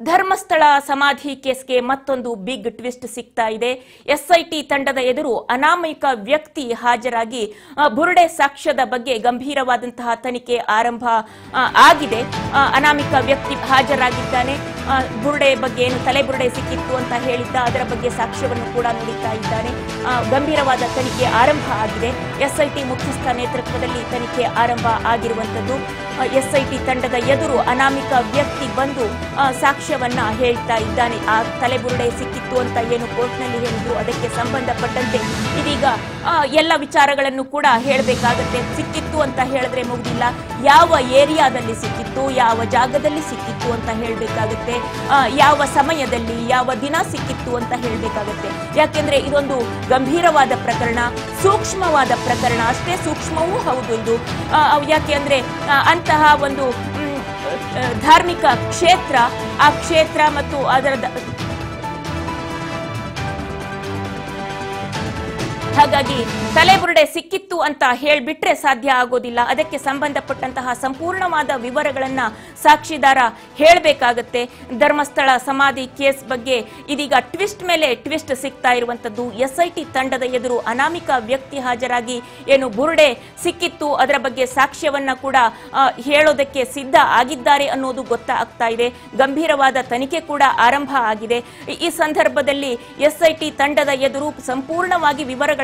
ಧರ್ಮಸ್ಥಳ ಸಮಾಧಿ ಕೇಸ್ಗೆ ಮತ್ತೊಂದು big twist ಸಿಗ್ತಾ ಇದೆ. ಎಸ್ಐಟಿ ತಂಡದ ಎದುರು ಅನಾಮಯಿಕ ವ್ಯಕ್ತಿ ಹಾಜರಾಗಿ ಬುರುಡೆ ಸಾಕ್ಷ್ಯದ ಬಗ್ಗೆ ಗಂಭೀರವಾದಂತಹ ತನಿಖೆ ಆರಂಭ ಆಗಿದೆ. ಅನಾಮಿಕ ವ್ಯಕ್ತಿ ಹಾಜರಾಗಿದ್ದಾನೆ. ಬುರುಡೆ ಬಗ್ಗೆ ಏನು ತಲೆಬುರುಡೆ ಸಿಕ್ಕಿತ್ತು ಅಂತ ಹೇಳಿದ್ದ, ಅದರ ಬಗ್ಗೆ ಸಾಕ್ಷ್ಯವನ್ನು ಕೂಡ ನುಡಿತಾ ಇದ್ದಾನೆ. ಗಂಭೀರವಾದ ತನಿಖೆ ಆರಂಭ ಆಗಿದೆ. ಎಸ್ಐಟಿ ಮುಖ್ಯಸ್ಥ ನೇತೃತ್ವದಲ್ಲಿ ತನಿಖೆ ಆರಂಭ ಆಗಿರುವಂತದ್ದು. ಎಸ್ಐಟಿ ತಂಡದ ಎದುರು ಅನಾಮಿಕ ವ್ಯಕ್ತಿ ಬಂದು ಸಾಕ್ಷ್ಯವನ್ನ ಹೇಳ್ತಾ ಇದ್ದಾನೆ. ಆ ತಲೆಬುರುಡೆ ಸಿಕ್ಕಿತ್ತು ಅಂತ ಏನು ಕೋರ್ಟ್ನಲ್ಲಿ ಹೇಳಿದ್ರು, ಅದಕ್ಕೆ ಸಂಬಂಧಪಟ್ಟಂತೆ ಇದೀಗ ಎಲ್ಲ ವಿಚಾರಗಳನ್ನು ಕೂಡ ಹೇಳಬೇಕಾಗತ್ತೆ. ಸಿಕ್ಕಿತ್ತು ಅಂತ ಹೇಳಿದ್ರೆ ಮುಗಿದಿಲ್ಲ, ಯಾವ ಏರಿಯಾದಲ್ಲಿ ಸಿಕ್ಕಿತ್ತು, ಯಾವ ಜಾಗದಲ್ಲಿ ಸಿಕ್ಕಿತ್ತು ಅಂತ ಹೇಳಬೇಕಾಗುತ್ತೆ, ಯಾವ ಸಮಯದಲ್ಲಿ ಯಾವ ದಿನ ಸಿಕ್ಕಿತ್ತು ಅಂತ ಹೇಳಬೇಕಾಗುತ್ತೆ. ಯಾಕೆಂದ್ರೆ ಇದೊಂದು ಗಂಭೀರವಾದ ಪ್ರಕರಣ, ಸೂಕ್ಷ್ಮವಾದ ಪ್ರಕರಣ, ಅಷ್ಟೇ ಸೂಕ್ಷ್ಮವೂ ಹೌದು ಇದು. ಯಾಕೆಂದ್ರೆ ಅಂತಹ ಒಂದು ಧಾರ್ಮಿಕ ಕ್ಷೇತ್ರ, ಆ ಕ್ಷೇತ್ರ ಮತ್ತು ಅದರ ಹಾಗಾಗಿ ತಲೆಬುರುಡೆ ಸಿಕ್ಕಿತ್ತು ಅಂತ ಹೇಳ್ಬಿಟ್ರೆ ಸಾಧ್ಯ ಆಗೋದಿಲ್ಲ. ಅದಕ್ಕೆ ಸಂಬಂಧಪಟ್ಟಂತಹ ಸಂಪೂರ್ಣವಾದ ವಿವರಗಳನ್ನ ಸಾಕ್ಷಿದಾರ ಹೇಳಬೇಕಾಗತ್ತೆ. ಧರ್ಮಸ್ಥಳ ಸಮಾಧಿ ಕೇಸ್ ಬಗ್ಗೆ ಇದೀಗ ಟ್ವಿಸ್ಟ್ ಮೇಲೆ ಟ್ವಿಸ್ಟ್ ಸಿಗ್ತಾ ಇರುವಂತದ್ದು. ಎಸ್ಐಟಿ ತಂಡದ ಎದುರು ಅನಾಮಿಕ ವ್ಯಕ್ತಿ ಹಾಜರಾಗಿ ಏನು ಬುರುಡೆ ಸಿಕ್ಕಿತ್ತು, ಅದರ ಬಗ್ಗೆ ಸಾಕ್ಷ್ಯವನ್ನ ಕೂಡ ಹೇಳೋದಕ್ಕೆ ಸಿದ್ಧ ಆಗಿದ್ದಾರೆ ಅನ್ನೋದು ಗೊತ್ತಾಗ್ತಾ ಇದೆ. ಗಂಭೀರವಾದ ತನಿಖೆ ಕೂಡ ಆರಂಭ ಆಗಿದೆ. ಈ ಸಂದರ್ಭದಲ್ಲಿ ಎಸ್ಐಟಿ ತಂಡದ ಎದುರು ಸಂಪೂರ್ಣವಾಗಿ ವಿವರಗಳನ್ನ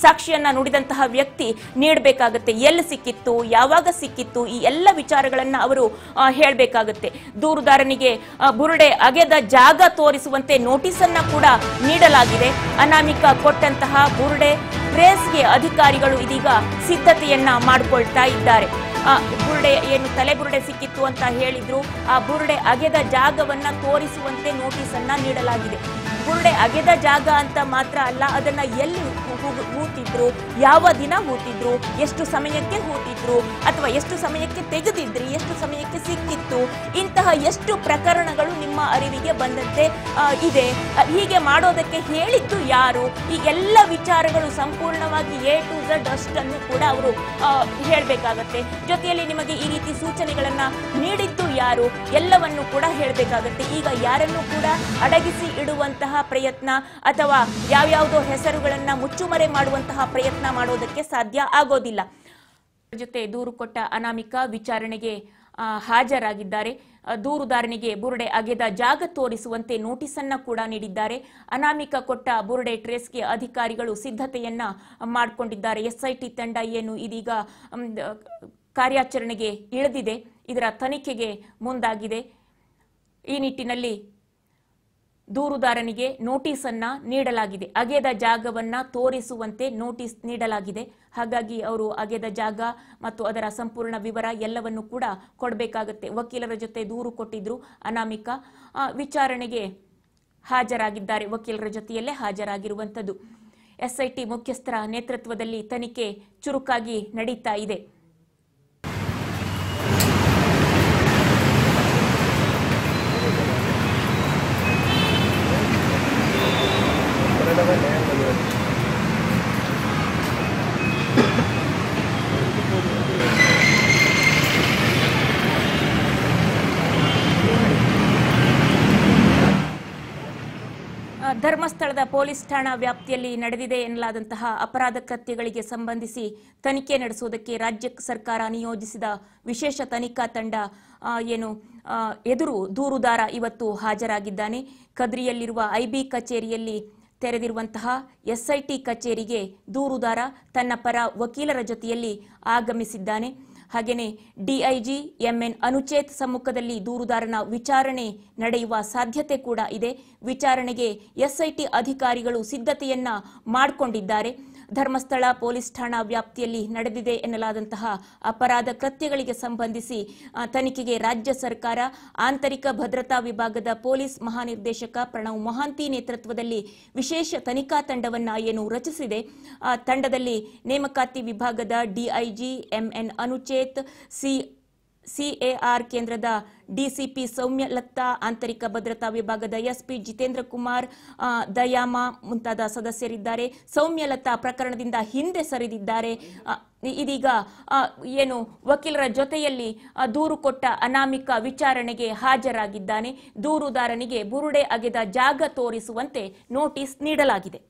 ಸಾಕ್ಷಿಯನ್ನ ನುಡಿದಂತಹ ವ್ಯಕ್ತಿ ನೀಡಬೇಕಾಗುತ್ತೆ. ಎಲ್ಲಿ ಸಿಕ್ಕಿತ್ತು, ಯಾವಾಗ ಸಿಕ್ಕಿತ್ತು, ಈ ಎಲ್ಲ ವಿಚಾರಗಳನ್ನ ಅವರು ಹೇಳಬೇಕಾಗುತ್ತೆ. ದೂರುದಾರನಿಗೆ ಬುರುಡೆ ಅಗೆದ ಜಾಗ ತೋರಿಸುವಂತೆ ನೋಟಿಸ್ ಅನ್ನ ಕೂಡ ನೀಡಲಾಗಿದೆ. ಅನಾಮಿಕ ಕೊಟ್ಟಂತಹ ಬುರುಡೆ ಟ್ರೇಸ್ಗೆ ಅಧಿಕಾರಿಗಳು ಇದೀಗ ಸಿದ್ಧತೆಯನ್ನ ಮಾಡಿಕೊಳ್ತಾ ಇದ್ದಾರೆ. ಬುರುಡೆ ಏನು ತಲೆಬುರುಡೆ ಸಿಕ್ಕಿತ್ತು ಅಂತ ಹೇಳಿದ್ರು, ಆ ಬುರುಡೆ ಅಗೆದ ಜಾಗವನ್ನ ತೋರಿಸುವಂತೆ ನೋಟಿಸ್ ಅನ್ನ ನೀಡಲಾಗಿದೆ. ಬುರುಡೆ ಅಗೆದ ಜಾಗ ಅಂತ ಮಾತ್ರ ಅಲ್ಲ, ಅದನ್ನ ಎಲ್ಲಿ ಹೂತಿದ್ರು, ಯಾವ ದಿನ ಹೂತಿದ್ರು, ಎಷ್ಟು ಸಮಯಕ್ಕೆ ಹೂತಿದ್ರು, ಅಥವಾ ಎಷ್ಟು ಸಮಯಕ್ಕೆ ತೆಗೆದಿದ್ರಿ, ಎಷ್ಟು ಸಮಯಕ್ಕೆ ಸಿಕ್ಕಿತ್ತು, ಇಂತಹ ಎಷ್ಟು ಪ್ರಕರಣಗಳು ನಿಮ್ಮ ಅರಿವಿಗೆ ಬಂದಂತೆ ಇದೆ, ಹೀಗೆ ಮಾಡೋದಕ್ಕೆ ಹೇಳಿದ್ದು ಯಾರು, ಈ ಎಲ್ಲ ವಿಚಾರಗಳು ಸಂಪೂರ್ಣವಾಗಿ A to Z ಅಷ್ಟನ್ನು ಕೂಡ ಅವರು ಹೇಳಬೇಕಾಗತ್ತೆ. ಜೊತೆಯಲ್ಲಿ ನಿಮಗೆ ಈ ರೀತಿ ಸೂಚನೆಗಳನ್ನ ನೀಡಿದ್ದು ಯಾರು, ಎಲ್ಲವನ್ನು ಕೂಡ ಹೇಳಬೇಕಾಗತ್ತೆ. ಈಗ ಯಾರನ್ನು ಕೂಡ ಅಡಗಿಸಿ ಇಡುವಂತಹ ಪ್ರಯತ್ನ ಅಥವಾ ಯಾವ್ಯಾವುದೋ ಹೆಸರುಗಳನ್ನ ಮುಚ್ಚುಮರೆ ಮಾಡುವಂತಹ ಪ್ರಯತ್ನ ಮಾಡೋದಕ್ಕೆ ಸಾಧ್ಯ ಆಗೋದಿಲ್ಲ. ಜೊತೆ ದೂರು ಕೊಟ್ಟ ಅನಾಮಿಕ ವಿಚಾರಣೆಗೆ ಹಾಜರಾಗಿದ್ದಾರೆ. ದೂರುದಾರನಿಗೆ ಬುರುಡೆ ಅಗೆದ ಜಾಗ ತೋರಿಸುವಂತೆ ನೋಟಿಸ್ ಅನ್ನ ಕೂಡ ನೀಡಿದ್ದಾರೆ. ಅನಾಮಿಕ ಕೊಟ್ಟ ಬುರುಡೆ ಟ್ರೇಸ್ಗೆ ಅಧಿಕಾರಿಗಳು ಸಿದ್ಧತೆಯನ್ನ ಮಾಡಿಕೊಂಡಿದ್ದಾರೆ. ಎಸ್ಐಟಿ ತಂಡ ಏನು ಇದೀಗ ಕಾರ್ಯಾಚರಣೆಗೆ ಇಳಿದಿದೆ, ಇದರ ತನಿಖೆಗೆ ಮುಂದಾಗಿದೆ. ಈ ನಿಟ್ಟಿನಲ್ಲಿ ದೂರುದಾರನಿಗೆ ನೋಟಿಸ್ ಅನ್ನ ನೀಡಲಾಗಿದೆ. ಅಗೆದ ಜಾಗವನ್ನ ತೋರಿಸುವಂತೆ ನೋಟಿಸ್ ನೀಡಲಾಗಿದೆ. ಹಾಗಾಗಿ ಅವರು ಅಗೆದ ಜಾಗ ಮತ್ತು ಅದರ ಸಂಪೂರ್ಣ ವಿವರ ಎಲ್ಲವನ್ನು ಕೂಡ ಕೊಡಬೇಕಾಗತ್ತೆ. ವಕೀಲರ ಜೊತೆ ದೂರು ಕೊಟ್ಟಿದ್ರು ಅನಾಮಿಕ, ವಿಚಾರಣೆಗೆ ಹಾಜರಾಗಿದ್ದಾರೆ. ವಕೀಲರ ಜೊತೆಯಲ್ಲೇ ಹಾಜರಾಗಿರುವಂಥದ್ದು. ಎಸ್ಐಟಿ ಮುಖ್ಯಸ್ಥರ ನೇತೃತ್ವದಲ್ಲಿ ತನಿಖೆ ಚುರುಕಾಗಿ ನಡೀತಾ ಇದೆ. ಧರ್ಮಸ್ಥಳದ ಪೊಲೀಸ್ ಠಾಣಾ ವ್ಯಾಪ್ತಿಯಲ್ಲಿ ನಡೆದಿದೆ ಎನ್ನಲಾದಂತಹ ಅಪರಾಧ ಕೃತ್ಯಗಳಿಗೆ ಸಂಬಂಧಿಸಿ ತನಿಖೆ ನಡೆಸುವುದಕ್ಕೆ ರಾಜ್ಯ ಸರ್ಕಾರ ನಿಯೋಜಿಸಿದ ವಿಶೇಷ ತನಿಖಾ ತಂಡ ಎದುರು ದೂರುದಾರ ಇವತ್ತು ಹಾಜರಾಗಿದ್ದಾನೆ. ಕದ್ರಿಯಲ್ಲಿರುವ ಐಬಿ ಕಚೇರಿಯಲ್ಲಿ ತೆರೆದಿರುವಂತಹ ಎಸ್ಐಟಿ ಕಚೇರಿಗೆ ದೂರುದಾರ ತನ್ನ ಪರ ವಕೀಲರ ಜೊತೆಯಲ್ಲಿ ಆಗಮಿಸಿದ್ದಾನೆ. ಹಾಗೆಯೇ ಡಿಐಜಿ ಎಂಎನ್ ಅನುಚೇತ್ ಸಮ್ಮುಖದಲ್ಲಿ ದೂರುದಾರನ ವಿಚಾರಣೆ ನಡೆಯುವ ಸಾಧ್ಯತೆ ಕೂಡ ಇದೆ. ವಿಚಾರಣೆಗೆ ಎಸ್ಐಟಿ ಅಧಿಕಾರಿಗಳು ಸಿದ್ಧತೆಯನ್ನ ಮಾಡಿಕೊಂಡಿದ್ದಾರೆ. ಧರ್ಮಸ್ಥಳ ಪೊಲೀಸ್ ಠಾಣಾ ವ್ಯಾಪ್ತಿಯಲ್ಲಿ ನಡೆದಿದೆ ಎನ್ನಲಾದಂತಹ ಅಪರಾಧ ಕೃತ್ಯಗಳಿಗೆ ಸಂಬಂಧಿಸಿ ತನಿಖೆಗೆ ರಾಜ್ಯ ಸರ್ಕಾರ ಆಂತರಿಕ ಭದ್ರತಾ ವಿಭಾಗದ ಪೊಲೀಸ್ ಮಹಾನಿರ್ದೇಶಕ ಪ್ರಣವ್ ಮೊಹಾಂತಿ ನೇತೃತ್ವದಲ್ಲಿ ವಿಶೇಷ ತನಿಖಾ ತಂಡವನ್ನು ರಚಿಸಿದೆ. ತಂಡದಲ್ಲಿ ನೇಮಕಾತಿ ವಿಭಾಗದ ಡಿಐಜಿ ಎಂಎನ್ ಅನುಚೇತ್, ಸಿಎಆರ್ ಕೇಂದ್ರದ ಡಿಸಿಪಿ ಸೌಮ್ಯಲತಾ, ಆಂತರಿಕ ಭದ್ರತಾ ವಿಭಾಗದ ಎಸ್ಪಿ ಜಿತೇಂದ್ರ ಕುಮಾರ್, ದಯಾಮ ಮುಂತಾದ ಸದಸ್ಯರಿದ್ದಾರೆ. ಸೌಮ್ಯಲತಾ ಪ್ರಕರಣದಿಂದ ಹಿಂದೆ ಸರಿದಿದ್ದಾರೆ. ಇದೀಗ ಏನು ವಕೀಲರ ಜೊತೆಯಲ್ಲಿ ದೂರು ಕೊಟ್ಟ ಅನಾಮಿಕ ವಿಚಾರಣೆಗೆ ಹಾಜರಾಗಿದ್ದಾನೆ. ದೂರುದಾರನಿಗೆ ಬುರುಡೆ ಅಗೆದ ಜಾಗ ತೋರಿಸುವಂತೆ ನೋಟಿಸ್ ನೀಡಲಾಗಿದೆ.